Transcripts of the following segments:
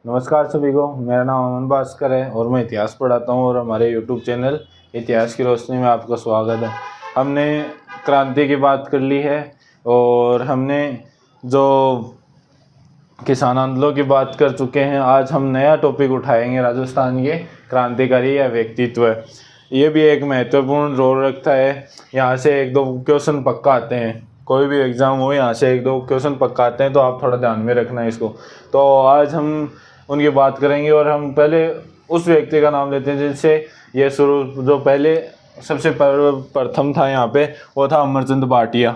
नमस्कार सभी को, मेरा नाम अमन भास्कर है और मैं इतिहास पढ़ाता हूँ और हमारे YouTube चैनल इतिहास की रोशनी में आपका स्वागत है। हमने क्रांति की बात कर ली है और हमने जो किसान आंदोलन की बात कर चुके हैं। आज हम नया टॉपिक उठाएंगे, राजस्थान के क्रांतिकारी या व्यक्तित्व। ये भी एक महत्वपूर्ण रोल रखता है। यहाँ से एक दो क्वेश्चन पक्का आते हैं, कोई भी एग्ज़ाम हो यहाँ से एक दो क्वेश्चन पक्का आते हैं, तो आप थोड़ा ध्यान में रखना है इसको। तो आज हम उनकी बात करेंगे और हम पहले उस व्यक्ति का नाम लेते हैं जिनसे ये शुरू, जो पहले सबसे प्रथम था यहाँ पे, वो था अमरचंद भाटिया।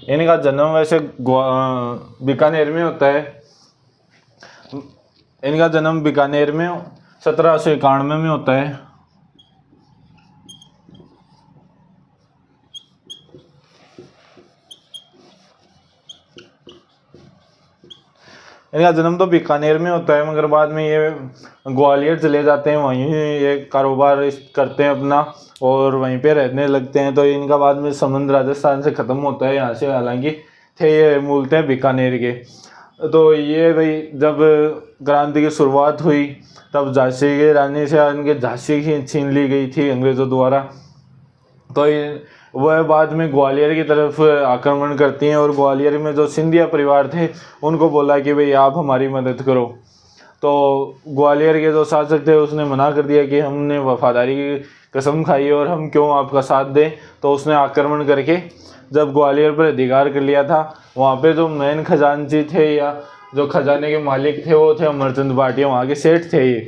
इनका जन्म वैसे बीकानेर में होता है। इनका जन्म बीकानेर में 1791 में होता है। इनका जन्म तो बीकानेर में होता है, मगर बाद में ये ग्वालियर चले जाते हैं, वहीं ये कारोबार करते हैं अपना और वहीं पे रहने लगते हैं। तो इनका बाद में संबंध राजस्थान से ख़त्म होता है यहाँ से, हालांकि थे ये मूलतः बीकानेर के। तो ये भाई जब क्रांति की शुरुआत हुई तब झांसी के रानी से इनके झांसी छीन ली गई थी अंग्रेज़ों द्वारा। तो वह बाद में ग्वालियर की तरफ आक्रमण करती हैं और ग्वालियर में जो सिंधिया परिवार थे उनको बोला कि भाई आप हमारी मदद करो। तो ग्वालियर के जो शासक थे उसने मना कर दिया कि हमने वफादारी की कसम खाई है और हम क्यों आपका साथ दें। तो उसने आक्रमण करके जब ग्वालियर पर अधिकार कर लिया था, वहाँ पे जो मेन खजांची थे या जो खजाने के मालिक थे वो थे अमरचंद भाटिया, वहाँ के सेठ थे ये।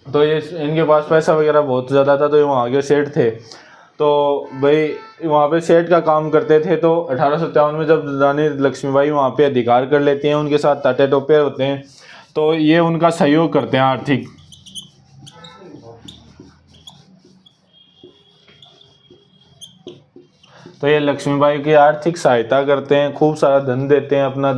तो ये इनके पास पैसा वगैरह बहुत ज़्यादा था, तो ये वहाँ के सेठ थे। तो भाई वहाँ पे सेठ का काम करते थे। तो 1853 में जब रानी लक्ष्मीबाई वहाँ पे अधिकार कर लेती हैं, उनके साथ टाटे टोपे होते हैं, तो ये उनका सहयोग करते हैं आर्थिक। तो ये लक्ष्मीबाई की आर्थिक सहायता करते हैं, खूब सारा धन देते हैं, अपना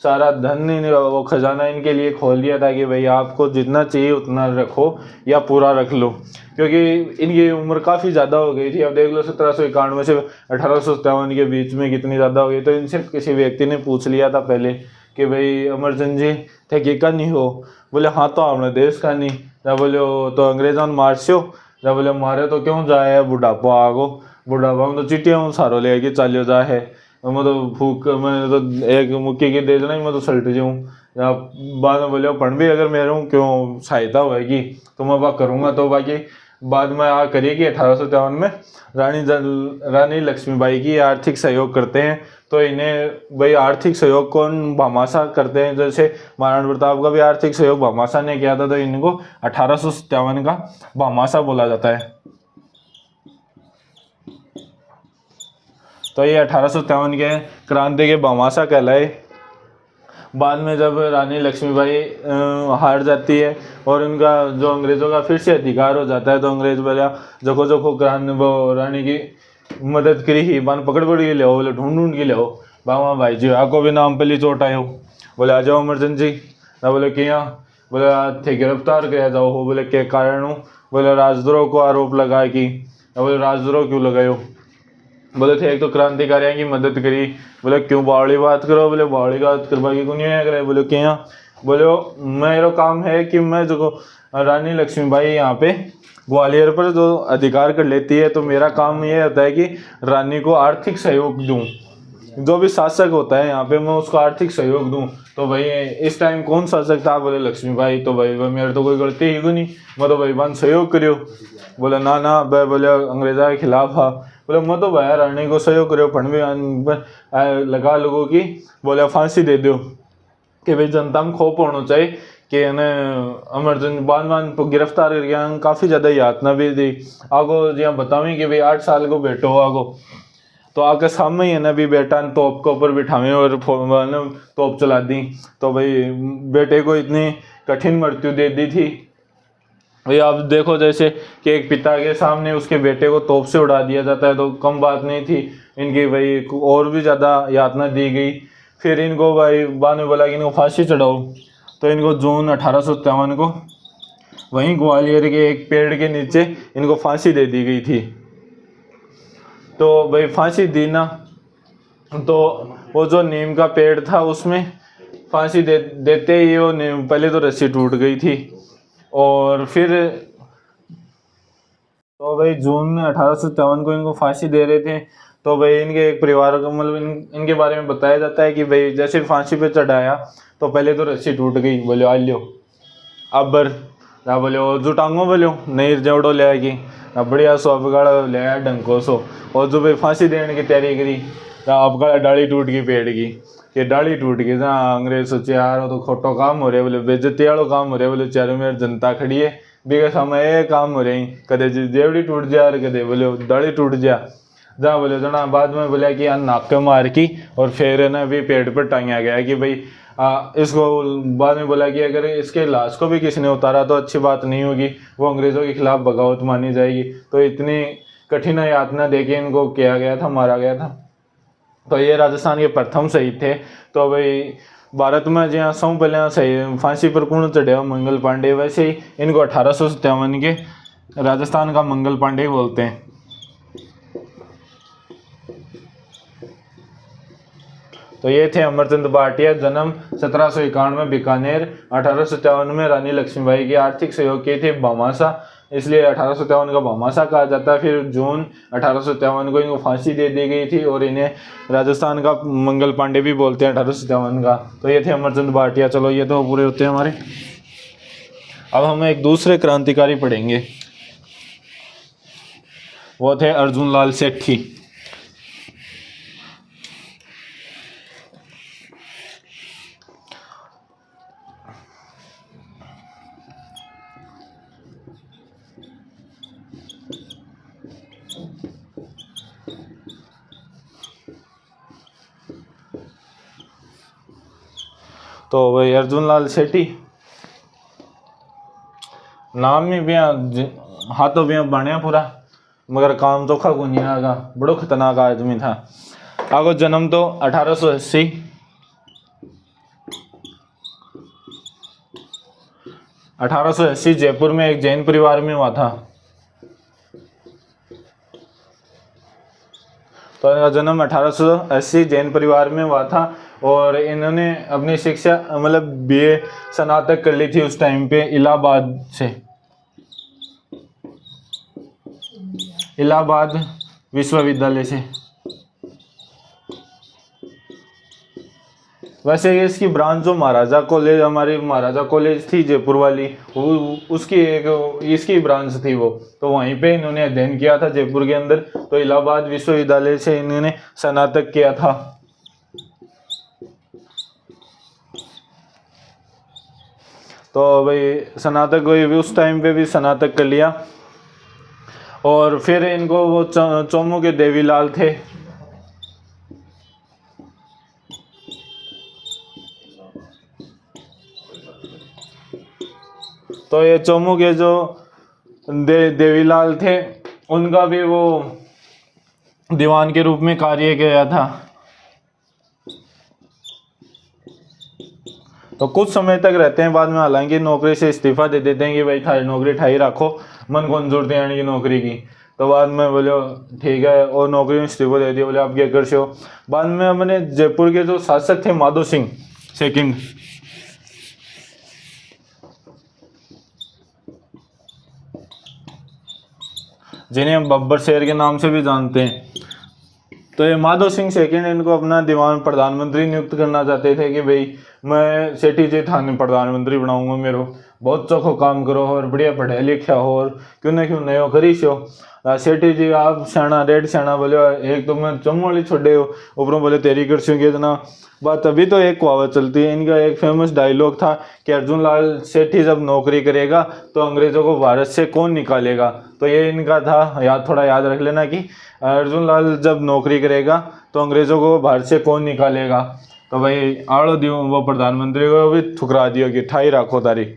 सारा धन वो खजाना इनके लिए खोल दिया था कि भाई आपको जितना चाहिए उतना रखो या पूरा रख लो, क्योंकि इनकी उम्र काफ़ी ज़्यादा हो गई थी। अब देख लो 1791 से 1857 के बीच में कितनी ज़्यादा हो गई। तो इनसे किसी व्यक्ति ने पूछ लिया था पहले कि भाई अमरचंद जी थे कि का नहीं हो। बोले हाँ तो हमने देश का नहीं। जब बोले तो अंग्रेजों ने मारस्यो। जब बोले मारे तो क्यों जाए, बुढ़ापा आगो, बुढ़ापा में तो चिट्टियाँ सारों ले के चालियो जा है। मैं तो भूख, मैं तो एक मुक्की की दे देना ही मैं तो सल्ट जाऊँ। या बाद में बोले पण भी अगर मेरे हूँ क्यों सहायता होएगी तो मैं बात करूँगा। तो बाकी बाद में आ करिएगी 1853 में रानी लक्ष्मीबाई की आर्थिक सहयोग करते हैं। तो इन्हें भाई आर्थिक सहयोग कौन, भामाशाह करते हैं। जैसे महाराणा प्रताप का भी आर्थिक सहयोग भामाशाह ने किया था, तो इनको 1857 का भामाशाह बोला जाता है। तो ये 1857 के क्रांति के भामाशाह कहलाए। बाद में जब रानी लक्ष्मीबाई हार जाती है और उनका जो अंग्रेज़ों का फिर से अधिकार हो जाता है, तो अंग्रेज़ बोला जोखो जोखो वो रानी की मदद करी ही, बान पकड़ के ले, बोले ढूंढ ढूंढ के ले आओ बाबा भाई जी, आपको भी नाम पहली चोट आयो। बोले आ जाओ अमरचंद जी। ना बोले कि यहाँ, बोले थे गिरफ्तार किया जाओ हो। बोले क्या कारण हो। बोले राजद्रोह को आरोप लगाए कि। बोले राजद्रोह क्यों लगायो। बोले थे एक तो क्रांतिकारियों की मदद करी। बोले क्यों बावड़ी बात करो। बोले बावड़ी बात करवाई को नहीं करे। बोले क्या। बोले मेरा काम है कि मैं जो रानी लक्ष्मीबाई यहाँ पे ग्वालियर पर जो अधिकार कर लेती है, तो मेरा काम ये होता है कि रानी को आर्थिक सहयोग दूँ। जो भी शासक होता है यहाँ पे मैं उसको आर्थिक सहयोग दूँ। तो भाई इस टाइम कौन शासक था। बोले लक्ष्मीबाई। तो भाई मेरे तो कोई गलती ही को नहीं, मैं तो भाई बान सहयोग करियो। बोले ना भाई, बोले अंग्रेजा के खिलाफ हा। बोले मैं तो भाई रानी को सहयोग करो, फंड भी लगा लोगों की। बोले फांसी दे दो कि भाई जनता में खोप होना चाहिए कि अमरचंद बान गिरफ्तार करके काफ़ी ज़्यादा यातना भी दी। आगो जहाँ बतावें कि भाई 8 साल को बेटो हो आगो, तो आके सामने ही है ना भी बेटा तोप के ऊपर बिठावे और तोप चला दी। तो भाई बेटे को इतनी कठिन मृत्यु दे दी थी। भाई आप देखो जैसे कि एक पिता के सामने उसके बेटे को तोप से उड़ा दिया जाता है, तो कम बात नहीं थी इनकी, भाई और भी ज़्यादा यातना दी गई। फिर इनको भाई बाद में बोला कि इनको फांसी चढ़ाओ। तो इनको जून 1857 को वहीं ग्वालियर के एक पेड़ के नीचे इनको फांसी दे दी गई थी। तो भाई फांसी दी ना, तो वो जो नीम का पेड़ था उसमें फांसी देते ही वो पहले तो रस्सी टूट गई थी, और फिर तो भाई जून में 1857 को इनको फांसी दे रहे थे। तो भाई इनके एक परिवार को मतलब इनके बारे में बताया जाता है कि भाई जैसे फांसी पे चढ़ाया तो पहले तो रस्सी टूट गई, बोले आ लियो अबर ना, बोले वो जुटांगो बोलो नहीं जवड़ो ले आएगी ना, बढ़िया सो अबगाड़ा ले आया डंको सो। और जो भाई फांसी देने की तैयारी करी तो अबगाड़ा डाली टूट गई पेड़ की, कि डाली टूट गई ना। अंग्रेज सोचे यार वो तो खोटो काम हो रहा है, बोले बेइज्जती वालों काम हो रहा है, बोले चारों मेरे जनता खड़ी है बेगा समय काम हो रही, कदे जेवड़ी टूट जा और कदे बोले डाली टूट जा जहाँ, बोले जना बाद में बोला कि नाक मार की और फिर ना भी पेड़ पर टांगा गया कि भाई इसको बाद में बोला कि अगर इसके लाश को भी किसी ने उतारा तो अच्छी बात नहीं होगी, वो अंग्रेज़ों के खिलाफ बगावत मानी जाएगी। तो इतनी कठिन यातना देके इनको किया गया था, मारा गया था। तो ये राजस्थान के प्रथम शहीद थे। तो भाई भारत में जहाँ सौ पहले सही फांसी पर कौन चढ़े मंगल पांडे, वैसे ही इनको 1857 के राजस्थान का मंगल पांडे बोलते हैं। तो ये थे अमरचंद भाटिया, जन्म 1791 बीकानेर, 1857 में रानी लक्ष्मीबाई की आर्थिक सहयोग की थी भामाशा, इसलिए 1857 का भामाशा कहा जाता है। फिर जून 1857 को इनको फांसी दे दी गई थी और इन्हें राजस्थान का मंगल पांडे भी बोलते हैं 1857 का। तो ये थे अमरचंद भाटिया। चलो ये तो पूरे होते हैं हमारे। अब हम एक दूसरे क्रांतिकारी पढ़ेंगे, वो थे अर्जुन लाल सेठी। तो भाई अर्जुन लाल सेठी नाम में भी हाथों भी बढ़िया पूरा, मगर काम तो खा गुनिया का बड़ो खतरनाक आदमी था। आगो जन्म तो 1880, 1880 जयपुर में एक जैन परिवार में हुआ था। तो इनका जन्म 1880 जैन परिवार में हुआ था और इन्होंने अपनी शिक्षा मतलब बीए स्नातक कर ली थी उस टाइम पे इलाहाबाद से, इलाहाबाद विश्वविद्यालय से। वैसे ये इसकी ब्रांच जो महाराजा कॉलेज, हमारी महाराजा कॉलेज थी जयपुर वाली, उसकी एक इसकी ब्रांच थी वो, तो वहीं पे इन्होंने अध्ययन किया था जयपुर के अंदर। तो इलाहाबाद विश्वविद्यालय से इन्होंने स्नातक किया था। तो भाई स्नातक हुई भी उस टाइम पे भी स्नातक कर लिया। और फिर इनको वो चोमू के देवीलाल थे, तो ये चोमू के जो देवीलाल थे उनका भी वो दीवान के रूप में कार्य किया था। तो कुछ समय तक रहते हैं, बाद में हालांकि नौकरी से इस्तीफा दे देते हैं कि भाई थारी नौकरी ठाई रखो, मन कौन जोड़ते हैं की नौकरी की। तो बाद में बोले ठीक है और नौकरी में इस्तीफा दे दिया, बोले आप क्या कर हो। बाद में हमने जयपुर के जो शासक थे माधो सिंह सेकंड, जिन्हें हम बब्बर शेर के नाम से भी जानते हैं, तो ये माधो सिंह सेकंड इनको अपना दीवान प्रधानमंत्री नियुक्त करना चाहते थे कि भाई मैं सेठी जी थाने प्रधानमंत्री बनाऊंगा, मेरो बहुत चोखो काम करो और बढ़िया पढ़े लिखा हो और क्यों ना क्यों नयो करीश हो। सेठी जी आप सियाणा रेड सियाणा बोले, एक तो मैं चमू वाली छोड़े हो ऊपरों बोले तेरी कर इतना बात। अभी तो एक कहावत चलती है, इनका एक फेमस डायलॉग था कि अर्जुन लाल सेठी जब नौकरी करेगा तो अंग्रेज़ों को भारत से कौन निकालेगा। तो ये इनका था, थोड़ा याद रख लेना कि अर्जुन लाल जब नौकरी करेगा तो अंग्रेज़ों को भारत से कौन निकालेगा। तो भाई आड़ो दियो वो प्रधानमंत्री को भी ठुकरा दियो कि ठाई रखो तारीख।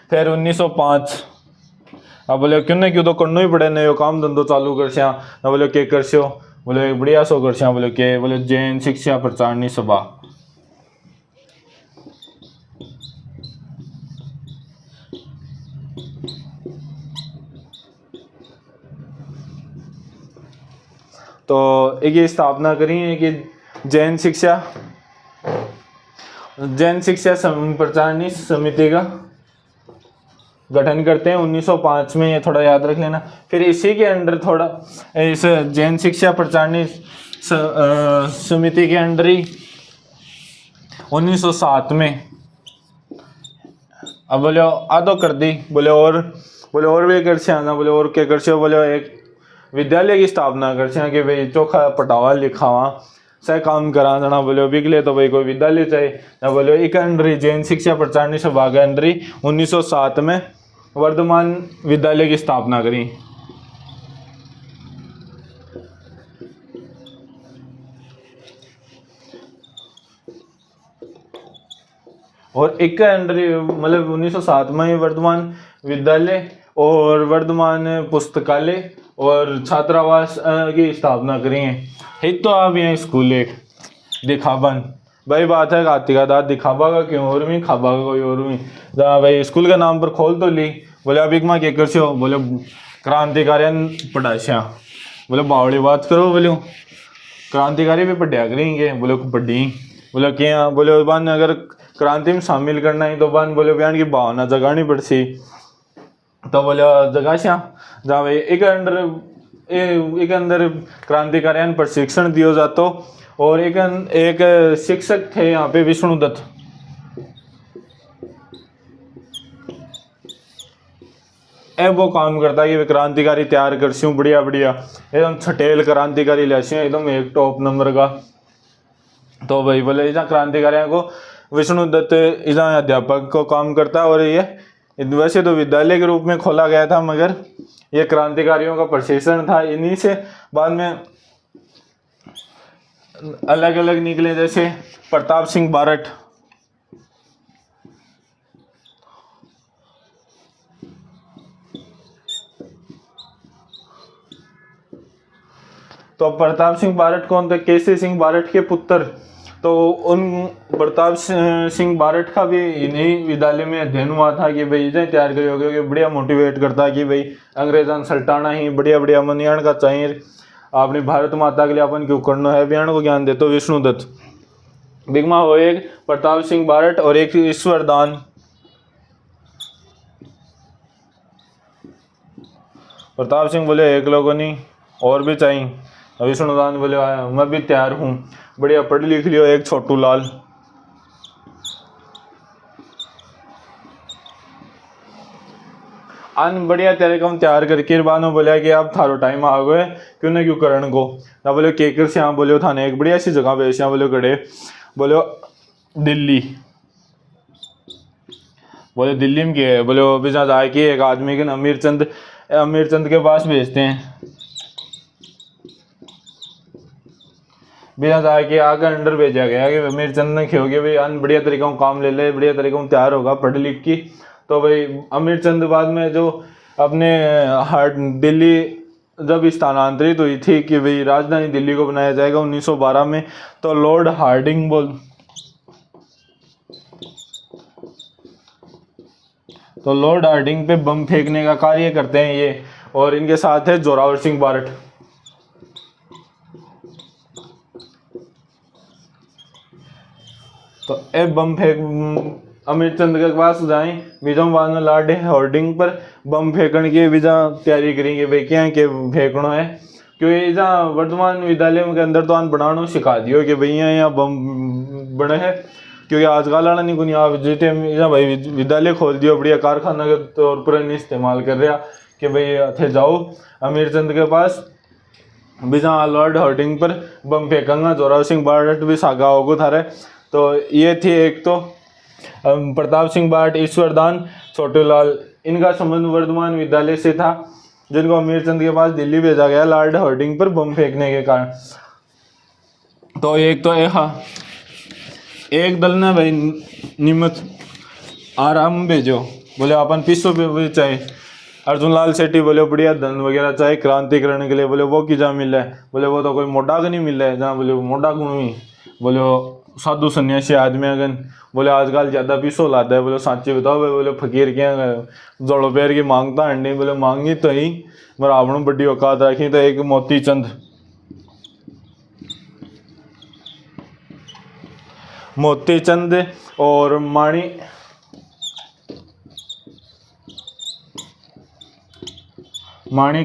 फिर 1905 अब बोले क्यों नहीं क्यों तो करना ही पड़े, नयो काम धंधो चालू कर सिया। बोले के कर सो, बोले बढ़िया सो कर सिया, बोले के, बोले जैन शिक्षा प्रचारणी सभा। तो एक ये स्थापना करी है कि जैन शिक्षा प्रचारणी समिति का गठन करते हैं 1905 में, ये थोड़ा याद रख लेना। फिर इसी के अंडर थोड़ा इस जैन शिक्षा प्रचारणी समिति के अंडर ही 1907 में अब बोले आदो कर दी, बोले और भी कर से आना, बोले और क्या कर से, बोले एक विद्यालय की स्थापना कर से कि भाई चोखा पटावा लिखावा सह काम करा देना, बोले बिगले तो भाई कोई विद्यालय चाहिए ना, बोले एक अंडर जैन शिक्षा प्रचारणी सभा के अंडर 1907 में वर्धमान विद्यालय की स्थापना करी। और एक के अंडर मतलब 1907 में वर्धमान विद्यालय और वर्धमान पुस्तकालय और छात्रावास की स्थापना करी है। एक तो आप यहाँ स्कूल एक दिखावन भाई बात है काती का दाद दिखावा का क्यों और भी खाबा का कोई और भी भाई स्कूल का नाम पर खोल तो ली, बोले अब एक माँ क्या कर से हो, बोले क्रांतिकारियन पढ़ाशा, बोले बावड़ी बात करो, बोले क्रांतिकारी भी पढ़िया करेंगे, बोले पढ़ी, बोले क्या, बोले बान अगर क्रांति में शामिल करना है तो बान बोले बयान की भावना जगानी पड़सी, तो बोले जगह श्या जहाँ भाई एक अंदर क्रांतिकारियन प्रशिक्षण दिया जाता। और एक शिक्षक थे यहाँ पे विष्णुदत्त, वो काम करता है कि क्रांतिकारी तैयार कर सी बढ़िया एकदम छटेल क्रांतिकारी लैसी एकदम एक टॉप नंबर का। तो भाई बोले इस क्रांतिकारियों को विष्णुदत्त इस अध्यापक को काम करता है। और ये वैसे तो विद्यालय के रूप में खोला गया था मगर ये क्रांतिकारियों का प्रशिक्षण था। इन्हीं से बाद में अलग अलग निकले जैसे प्रताप सिंह बारट, तो प्रताप सिंह बारट कौन थे, केसी सिंह बारट के पुत्र। तो उन प्रताप सिंह बारट का भी इन्हीं विद्यालय में अध्ययन हुआ था कि भाई इसे तैयार करोगे कि बढ़िया मोटिवेट करता कि भाई अंग्रेजन सल्टाना ही बढ़िया मनियाण का चाहिए, अपनी भारत माता के लिए अपन क्यों करना है, बयान को ज्ञान दे। तो विष्णुदत्त बिगमा हो एक प्रताप सिंह बारट और एक ईश्वरदान। प्रताप सिंह बोले एक लोगों नहीं और भी चाहिए, विष्णुदान बोले मैं भी तैयार हूँ, बढ़िया पढ़ लिख लियो। एक छोटू लाल, अन बढ़िया तरीका तैयार करके बानो बोलिया कि अब थारो टाइम आ गए क्यों ना क्यों करण को ना, बोले केकर से यहाँ बोले थाने एक बढ़िया सी जगह पे बोले गड़े, बोले दिल्ली, बोले दिल्ली में क्या है, बोले अभी जहाँ जाए कि एक आदमी के अमीर चंद के पास भेजते हैं, बिना जाए कि आगे अंडर भेजा गया कि अमीर चंद ने खेओगे भाई अन बढ़िया तरीका काम ले ले, बढ़िया तरीका तैयार होगा पढ़ लिख की। तो भाई अमीर चंद बाद में जो अपने दिल्ली जब स्थानांतरित हुई थी कि भाई राजधानी दिल्ली को बनाया जाएगा 1912 में, तो लॉर्ड हार्डिंग पे बम फेंकने का कार्य करते हैं ये। और इनके साथ है जोरावर सिंह बारट। तो ए बम फेंक अमीर चंद के पास जाए बीजों बाद में लॉर्ड हार्डिंग पर बम फेंकने की बीजा तैयारी करेंगे भाई क्या के फेंकना है, क्योंकि जहाँ वर्धमान विद्यालय के अंदर तो बनाना सिखा दियो कि भैया यहाँ बम बने हैं, क्योंकि आजकल आना नहीं कुछ आप जिते भाई विद्यालय खोल दियो बढ़िया कारखाना के तौर पर नहीं इस्तेमाल कर रहा कि भाई थे जाओ अमीर चंद के पास बीजा लॉर्ड हार्डिंग पर बम फेंकूंगा, जोरावर सिंह बारट भी सागा होगो थारे। तो ये थी एक तो प्रताप सिंह बारट, ईश्वरदान, छोटूलाल, इनका संबंध वर्धमान विद्यालय से था जिनको अमीर चंद के पास दिल्ली भेजा गया लॉर्ड हार्डिंग पर बम फेंकने के कारण। तो एक तो एक दल ने भाई नियमित आराम भेजो, बोले अपन पीसो पे भी चाहिए। अर्जुन लाल सेठी बोले बढ़िया धन वगैरह चाहे क्रांतिकरण के लिए, बोले वो की जहाँ मिल रहा है, बोले वो तो कोई मोटा का नहीं मिल रहा है जहाँ, बोले मोटा को नहीं, बोले साधु सन्यासी आदमी अगन, बोले आजकल ज़्यादा पीसो लाता है, बोले सांची बताओ भाई, बोले फकीर क्या जोड़ो पैर की मांगता है नहीं, बोले मांगी तो ही मगर आपने बड़ी औकात रखी। तो एक मोती चंद मोतीचंद और माणिक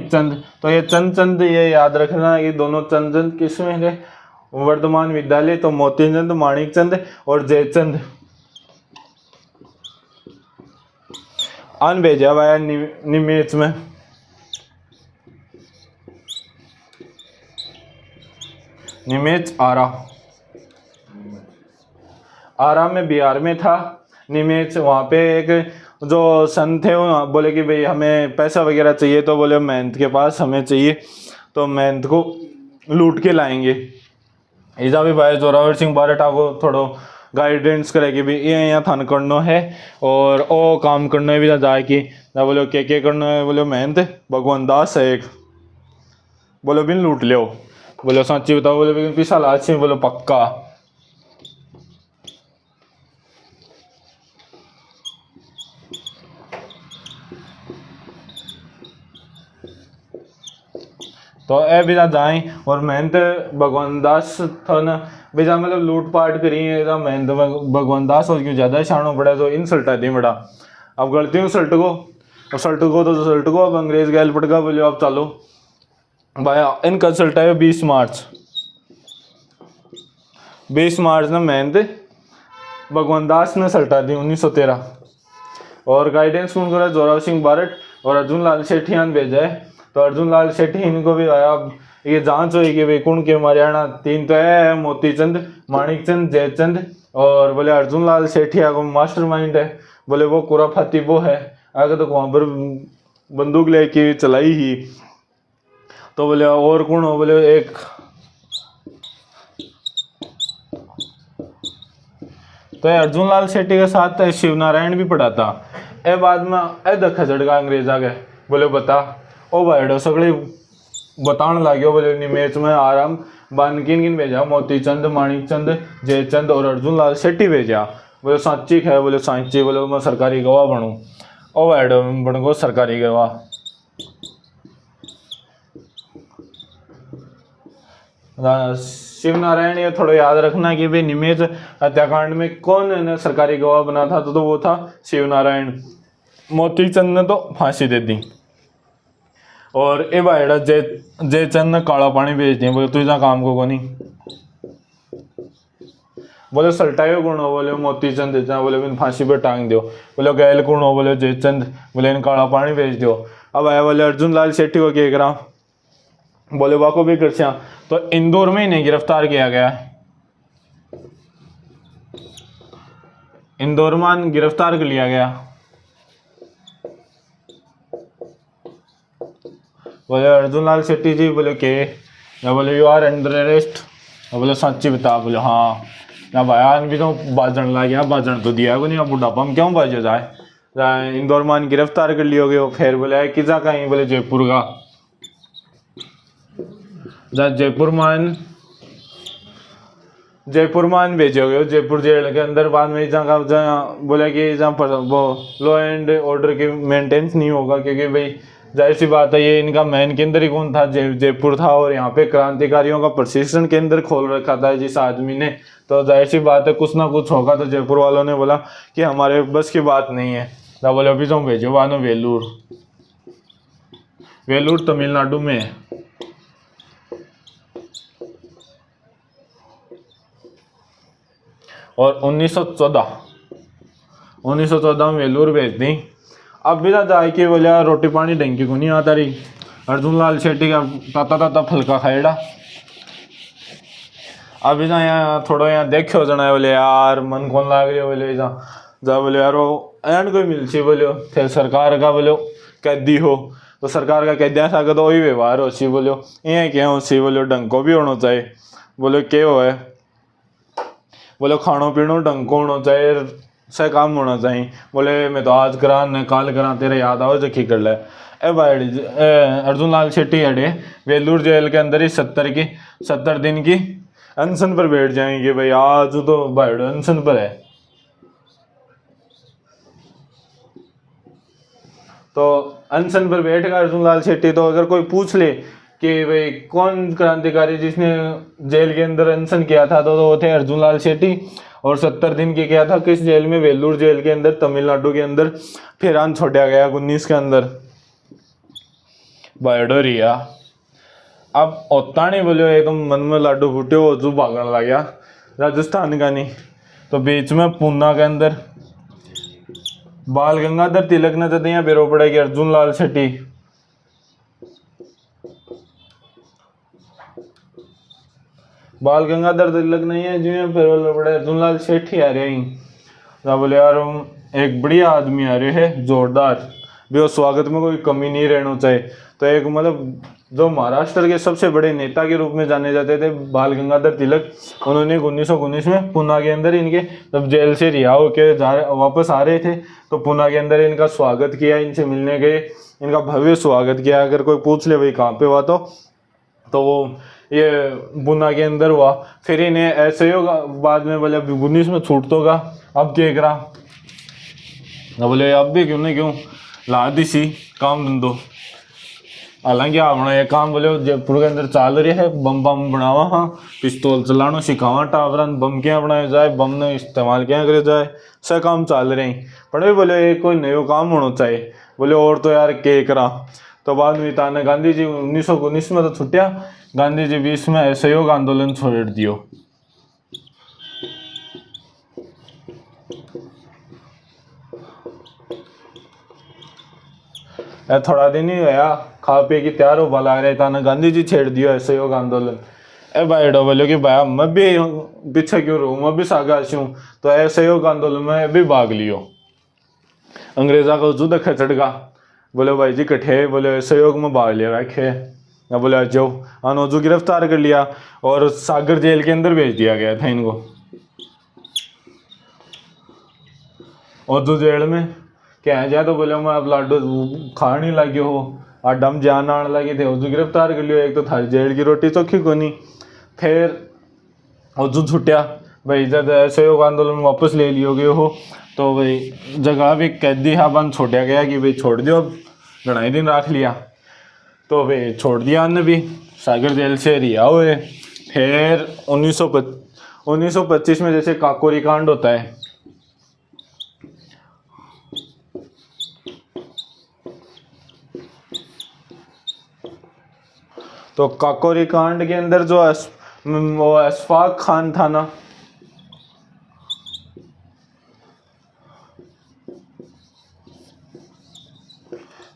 चंद। तो ये चंद ये याद रखना, ये दोनों चंद किसमें है, वर्धमान विद्यालय। तो मोतीचंद, माणिक चंद और जयचंद। अन भेजा हुआ निमेच में। निमेच आरा में बिहार में था निमेच। वहाँ पे एक जो संत थे वो बोले कि भाई हमें पैसा वगैरह चाहिए, तो बोले महंत के पास हमें चाहिए, तो महंत को लूट के लाएंगे। ईजा भी भाई जोरावर सिंह बारटा को थोड़ो गाइडेंस करे कि भाई ये यहाँ थान करना है और ओ काम करना है भी जाए कि ना। बोलो के करना है, बोलो महंत भगवान दास है एक, बोलो बिन लूट लियो। बोलो सच्ची बताओ, बोले बिन पिसा लाच, बोलो पक्का। तो ए बिजा जाए और मेहनत भगवान दास था ना बिजा, मतलब लूट पाट करी है मेहनत भगवान दास और क्यों ज़्यादा छानो पड़ा, तो इंसल्ट आती बड़ा। अब गलती हूँ सल्ट को तो सल्ट को अब अंग्रेज गैल पड़ गया। बोले अब चलो भाई इनका सल्ट है 20 मार्च ना मेहनत भगवान दास ने सल्टा दी 1913। और गाइडेंस कौन करा, जोरावर सिंह बारट और अर्जुन लाल सेठी ने भेजा है। तो अर्जुन लाल सेठी इनको भी आया। अब ये जांच हुई कि भाई कौन के हरियाणा 3 तो है, मोतीचंद, माणिकचंद, जयचंद और बोले अर्जुन लाल सेठी को मास्टर माइंड है। बोले वो कुराफाती वो है, आगे तो वहाँ पर बंदूक लेके चलाई ही। तो बोले और कौन हो, बोले एक तो अर्जुन लाल सेठी के साथ शिवनारायण भी पढ़ा था। ए बाद में ए दखा झड़का अंग्रेज आ गए। बोले बता ओ भाईडो सगळे बताने लगे। बोले निमेच में आराम बान किन भेजा, मोतीचंद, माणिकचंद, जयचंद और अर्जुन लाल सेठी भेजा। बोले सांची है, बोले सांची। बोले मैं सरकारी गवाह बनूँ। ओ भाईडो बन गो सरकारी गवाह। शिवनारायण ये थोड़ा याद रखना कि भाई निमेच हत्याकांड में कौन ने सरकारी गवाह बना था, तो वो था शिवनारायण। मोतीचंद ने तो फांसी दे दी। और ए भाईड़ा जयचंद ने काला पानी बेच दिया। बोले तुझा काम को कोनी, बोले सल्टायो गुण हो, बोले मोतीचंद देता, बोले बिन फांसी पे टांग दो। बोले गैल गुण हो, बोले जयचंद, बोले इन काला पानी बेच दो। अब आया बोले अर्जुन लाल सेठी को क्या करा, बोले वाको भी कर। तो इंदौर में इन्हें गिरफ्तार किया गया। इंदौर में गिरफ्तार कर लिया गया। बोले अर्जुन लाल सेठी जी, बोले के या बोले यू आर अंडर अरेस्ट। बोले सच्ची बता। बोले हाँ ना भाई भी तो बाजन ला गया, बाजन तो दिया को नहीं, अब बुढ़ापा में क्यों बाजे जाए। इंदौर में गिरफ्तार कर लियोगे। फिर बोले किसा कहीं, बोले जयपुर का। जयपुर मान भेजोगे, जयपुर जेल के अंदर। बाद में जहाँ बोला कि जहाँ पर वो लॉ एंड ऑर्डर की मेंटेनेंस नहीं होगा, क्योंकि भाई जाहिर सी बात है ये इनका मेन केंद्र ही कौन था, जयपुर था। और यहाँ पे क्रांतिकारियों का प्रशिक्षण केंद्र खोल रखा था जिस आदमी ने। तो जाहिर सी बात है कुछ ना कुछ होगा। तो जयपुर वालों ने बोला कि हमारे बस की बात नहीं है। तो बोले अभी तो भेजो वानो वेलूर तमिलनाडु में है। और 1914 में वेलूर भेज दी। अब भी जाए कि बोले रोटी पानी ढंग को नहीं आता रही। अर्जुन लाल सेठी का ताता फलका खाएड़ा। अभी जा यहाँ थोड़ा यहाँ देखो जना, बोले यार मन कौन लाग रही हो। बोले जा बोले यार वो एंड कोई मिल सी, बोलो थे सरकार का बोलो कैदी हो, तो सरकार का कैदिया सा तो वही व्यवहार हो सी। बोलो ये क्या हो सी, बोलो ढंग को भी होना चाहिए। बोलो क्या हो है, बोलो खानो पीनो ढंग को होना चाहिए, से काम होना चाहिए। बोले मैं तो आज करा न काल करा, तेरे याद आओ जखी कर ले। ए भाई अर्जुन लाल सेठी अड़े वेलूर जेल के अंदर ही 70 दिन की अनशन पर बैठ जाएंगे। भाई आज तो भाई अनशन पर है। तो अनशन पर बैठ गया अर्जुन लाल सेठी। तो अगर कोई पूछ ले कि भाई कौन क्रांतिकारी जिसने जेल के अंदर अनशन किया था, तो वो थे अर्जुन लाल सेठी। और 70 दिन की क्या था, किस जेल में, वेल्लूर जेल के अंदर, तमिलनाडु के अंदर फिर आन छोड़ा गया 19 के अंदर बायोडोरिया। अब ओता नहीं बोलियो एकदम मन में लाडू फूटे हो जू भागने लग गया राजस्थान का नहीं। तो बीच में पूना के अंदर बाल गंगाधर तिलक ने तो दिया बेरो पड़ेगी अर्जुन लाल शेट्टी। बाल गंगाधर तिलक नहीं है जिन्हें फिर बड़े अर्जुन लाल शेट्टी आ रहे हैं। बोले यार एक बढ़िया आदमी आ रहे है जोरदार, भी वो स्वागत में कोई कमी नहीं रहना चाहिए। तो एक मतलब जो महाराष्ट्र के सबसे बड़े नेता के रूप में जाने जाते थे बाल गंगाधर तिलक, उन्होंने 1919 में पुणे के अंदर इनके जब जेल से रिहा होकर वापस आ रहे थे तो पुणे के अंदर इनका स्वागत किया, इनसे मिलने गए, इनका भव्य स्वागत किया। अगर कोई पूछ ले भाई कहाँ पे हुआ तो वो ये पुणे के अंदर हुआ। फिर इन्हें ऐसे ही होगा बाद में बोले 19 में छूट तो होगा, अब क्या करा, बोले अब भी क्यों नहीं, क्यों ला दी सी काम धंधो। हालांकि अपना ये काम बोले जयपुर के अंदर चल रहा है, बम बम बनावा, हाँ पिस्तौल चलाना सिखावा, टावरन बम क्या बनाया जाए, बम ने इस्तेमाल क्या करे जाए, सब काम चल रहे हैं। पर भी बोले ये कोई नया काम होना चाहिए, बोले और तो यार के करा। तो बाद में ताने गांधी जी 1919 में तो छुट्टिया, गांधी जी 20 में असहयोग आंदोलन छोड़ दियो। थोड़ा दिन ही होया खा पी की तैयार हो लग रहा था ना, गांधी जी छेड़ दियो असहयोग आंदोलन। भाई बोलो कि भाई मैं भी पीछे क्यों रहूँ, मैं भी सागाशी हूँ। तो असहयोग आंदोलन में भी भाग लियो। अंग्रेजा का जुद खचड़गा, बोले भाई जी कट्ठे, बोले असहयोग में भाग लिया रखे, बोले आ जाओ। अनोजू गिरफ्तार कर लिया और सागर जेल के अंदर भेज दिया गया था इनको। और जो जेल में क्या जाए तो बोले मैं अब लाडू खा नहीं लगे हो, और डम जान आने लगे थे, उजू गिरफ्तार कर लियो। एक तो थारी जेल की रोटी चोखी को नहीं। फिर उजू छुट्टिया भाई जब असहयोग आंदोलन वापस ले लियो गए हो तो भाई जगह भी कैदी हाबान छोड़ा गया कि भाई छोड़ दियो, अब घना दिन रख लिया। तो भाई छोड़ दिया अन्य भी, सागर जेल से रिहा हुए। फिर 1925 में जैसे काकोरी कांड होता है, तो काकोरी कांड के अंदर जो वो अशफाक खान था ना,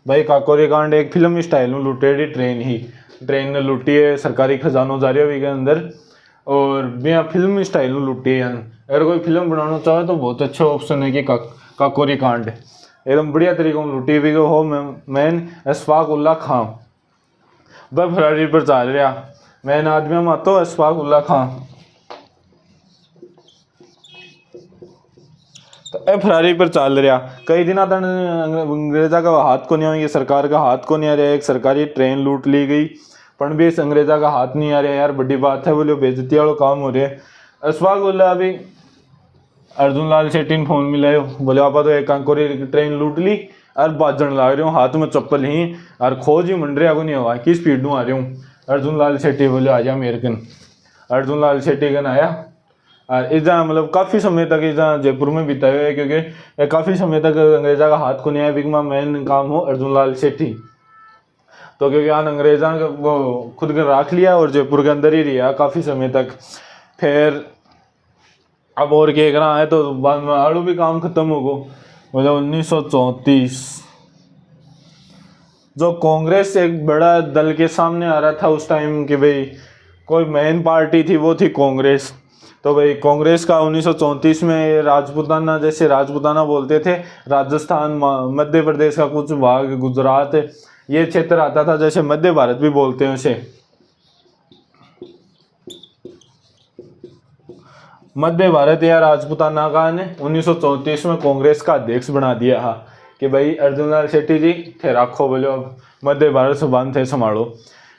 भाई काकोरी कांड एक फिल्म स्टाइल में लुटेरी ट्रेन ने लुटी है, सरकारी खजानो जारी के अंदर, और बिना फिल्म स्टाइल में लुटी है। अगर कोई फिल्म बनाना चाहे तो बहुत अच्छा ऑप्शन है कि काकोरी कांड एकदम बढ़िया तरीके में लुटी हुई हो। मैन अशफाक उल्ला खान वह फरारी पर चल रहा, मैन आदमी में तो अशफाक उल्ला खान। तो फरारी पर चल रहा कई दिन तक अंग्रेजा का हाथ को नहीं आएंगे, सरकार का हाथ को नहीं आ रहा। एक सरकारी ट्रेन लूट ली गई पर भी इस अंग्रेजा का हाथ नहीं आ रहा यार, बड़ी बात है। बोले बेइज्जती वाला काम हो रहा है। अशफाक उल्ला अभी अर्जुन लाल शेट्टी ने फोन मिलायो, बोले आप तो एक काकोरी ट्रेन लूट ली और बाजन लग रहे हो, हाथ में चप्पल ही और खोज ही मंड रहा को नहीं हुआ कि स्पीड में आ रहे हूँ। अर्जुन लाल शेट्टी बोले आ जा मेरे कन। अर्जुन लाल शेट्टी कन आया और इजा मतलब काफ़ी समय तक इजा जयपुर में बिताए हुए, क्योंकि काफ़ी समय तक अंग्रेजा का हाथ को नहीं आया। बिगमा मेन काम हो अर्जुन लाल शेट्टी, तो क्योंकि आन अंग्रेजा वो खुद कर रख लिया और जयपुर के अंदर ही रहा काफ़ी समय तक। फिर अब और क्या करना है तो बाद में आड़ू भी काम खत्म हो गो। मतलब 1934 जो कांग्रेस एक बड़ा दल के सामने आ रहा था उस टाइम कि भाई कोई मेन पार्टी थी वो थी कांग्रेस। तो भाई कांग्रेस का 1934 में राजपूताना, जैसे राजपूताना बोलते थे राजस्थान मध्य प्रदेश का कुछ भाग, गुजरात ये क्षेत्र आता था, जैसे मध्य भारत भी बोलते हैं उसे। मध्य भारत या राजपूताना का ने 1934 में कांग्रेस का अध्यक्ष बना दिया हा कि भाई अर्जुन लाल शेट्टी जी थे राखो, बोलो मध्य भारत संबंध थे संभालो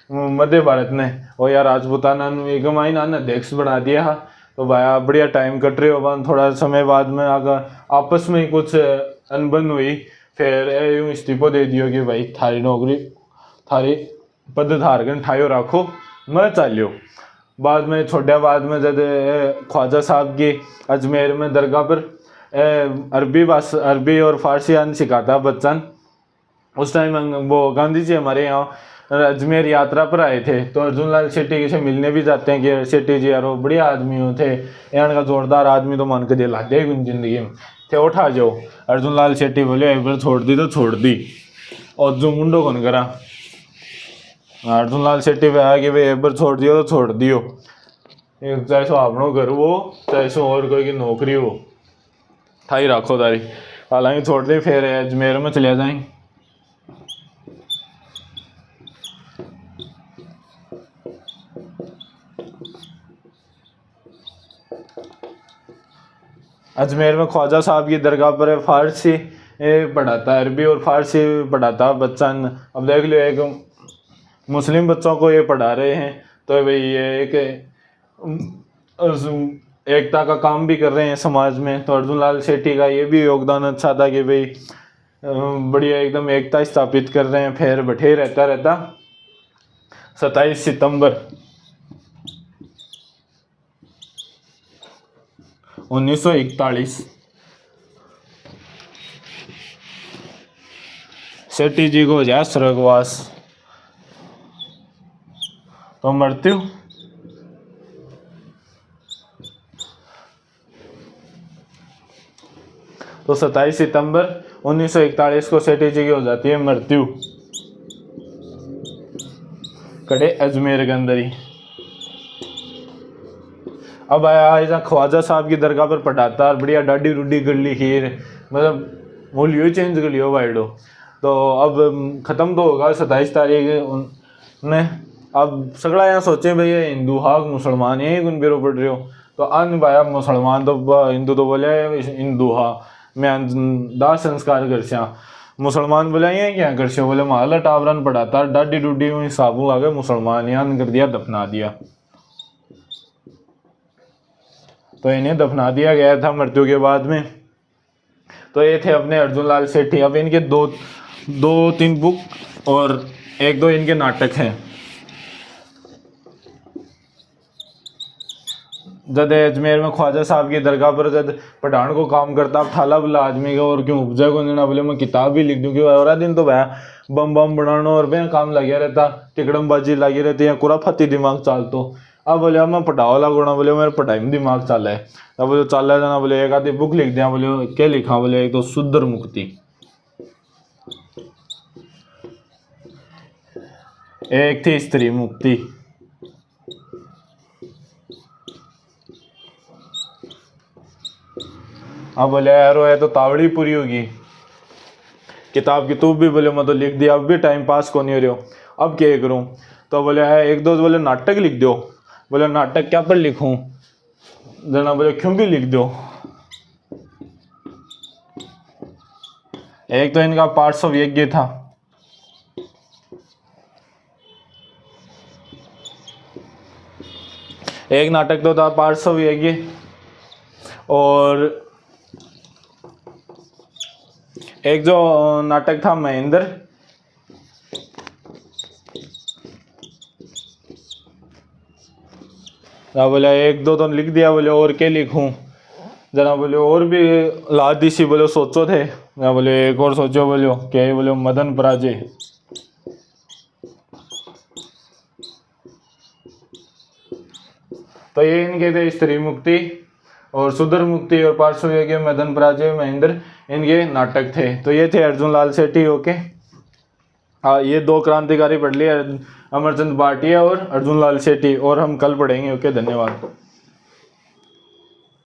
मध्य भारत ने, और यार राजपूताना एक महीना अध्यक्ष बना दिया हा। तो भाई बढ़िया टाइम कट रहे हो। थोड़ा समय बाद में अगर आपस में ही कुछ अनबन हुई, फिर यूँ इस्तीफो दे दियो कि भाई थारी नौकरी थारी पद धारगन ठायो राखो मैं चालियो। बाद में छोटे बाद में जब ख्वाजा साहब की अजमेर में दरगाह पर अरबी और फारसी सिखाता बच्चन। उस टाइम वो गांधी जी हमारे यहाँ अजमेर यात्रा पर आए थे, तो अर्जुन लाल शेट्टी से मिलने भी जाते हैं कि शेट्टी जी यार वो बढ़िया आदमी हो थे, यहाँ का जोरदार आदमी तो मान के दिला दे जिंदगी में थे, उठा जाओ। अर्जुन लाल शेट्टी बोले एक बार छोड़ दी तो छोड़ दी, और जो मुंडो कौन करा। अर्जुन लाल शेट्टी पे आया कि भाई एक बार छोड़ दियो तो छोड़ दियो, चाहे सो अपनों घर हो चाहे सो और कोई की नौकरी हो, ठाई रखो तारी। हालांकि छोड़ दी, फिर अजमेर में चले जाएं। अजमेर में ख्वाजा साहब की दरगाह पर फारसी पढ़ाता, अरबी और फारसी पढ़ाता बच्चन। अब देख लो एक मुस्लिम बच्चों को ये पढ़ा रहे हैं, तो भाई ये एक एकता का काम भी कर रहे हैं समाज में। तो अर्जुन लाल शेट्टी का ये भी योगदान अच्छा था कि भाई बढ़िया एकदम एकता स्थापित कर रहे हैं। फिर बैठे रहता 27 सितंबर 1941 शेट्टी जी को जाए स्वर्गवास। तो मृत्यु तो 27 सितंबर 1941 को शेट्टी जी की हो जाती है मृत्यु, कड़े अजमेर के अंदर ही। अब आया ख्वाजा साहब की दरगाह पर पढ़ाता और बढ़िया डाडी रूडी कर ली खीर, मतलब मूल्य चेंज कर लियो वाइडो। तो अब ख़त्म तो होगा 27 तारीख ने। अब सगड़ा यहाँ सोचे भाई हिंदू हाक मुसलमान यही गुन बेरो पढ़ रहे हो, तो अन भाई मुसलमान तो हिंदू तो बोले हिंदू हा मैं दाह संस्कार कर सिया, मुसलमान बोले ये क्या कर सिया, बोले माला टावरन पढ़ाता डाडी डूडी साबू आ गए मुसलमान यहाँ कर दिया, दफना दिया। तो इन्हें दफना दिया गया था मृत्यु के बाद में। तो ये थे अपने अर्जुन लाल शेट्टी। अब इनके दो तीन बुक और एक दो इनके नाटक हैं। जद अजमेर में ख्वाजा साहब की दरगाह पर जद पठान को काम करता, अब थाला बुला आदमी का और क्यों उपजा को देना, बोले मैं किताब भी लिख दूँ क्यों और दिन तो भाई बम बनाना और भी काम लगे रहता, टिकड़मबाजी लगी रहती है, कुराफती दिमाग चालतो। अब बोले मैं पढ़ाओ लगोना, बोले मेरे पढ़ाई में दिमाग चाला है। अब बोले चाल है जाना, बोले एक आधी बुक लिख दिया, बोले क्या लिखा, बोले एक तो शुद्ध मुक्ति, एक थी स्त्री मुक्ति। अब बोले यार है तो तावड़ी पूरी होगी किताब की, तू भी बोले मैं तो लिख दिया, अब भी टाइम पास को नहीं हो रही हो, अब क्या करूं। तो बोले एक दो बोले नाटक लिख दो, बोले नाटक क्या पर लिखूं, जना बोले क्यों भी लिख दो। एक तो इनका पार्श्व यज्ञ था, एक नाटक तो था पार्श्व यज्ञ, और एक जो नाटक था महेंद्र। बोले एक दो तो लिख दिया, बोले और क्या लिखूं, जना बोले और भी लादी सी, बोले सोचो थे, बोले एक और सोचो, बोलो क्या, बोले मदन पराजय। तो ये इनके थे स्त्री मुक्ति और सुधर मुक्ति और पार्श्व यज्ञ, मदन पराजय, महेंद्र, इनके नाटक थे। तो ये थे अर्जुन लाल शेट्टी। ओके, ये दो क्रांतिकारी पढ़ लिए, अमरचंद भाटिया और अर्जुन लाल शेट्टी, और हम कल पढ़ेंगे। ओके, धन्यवाद।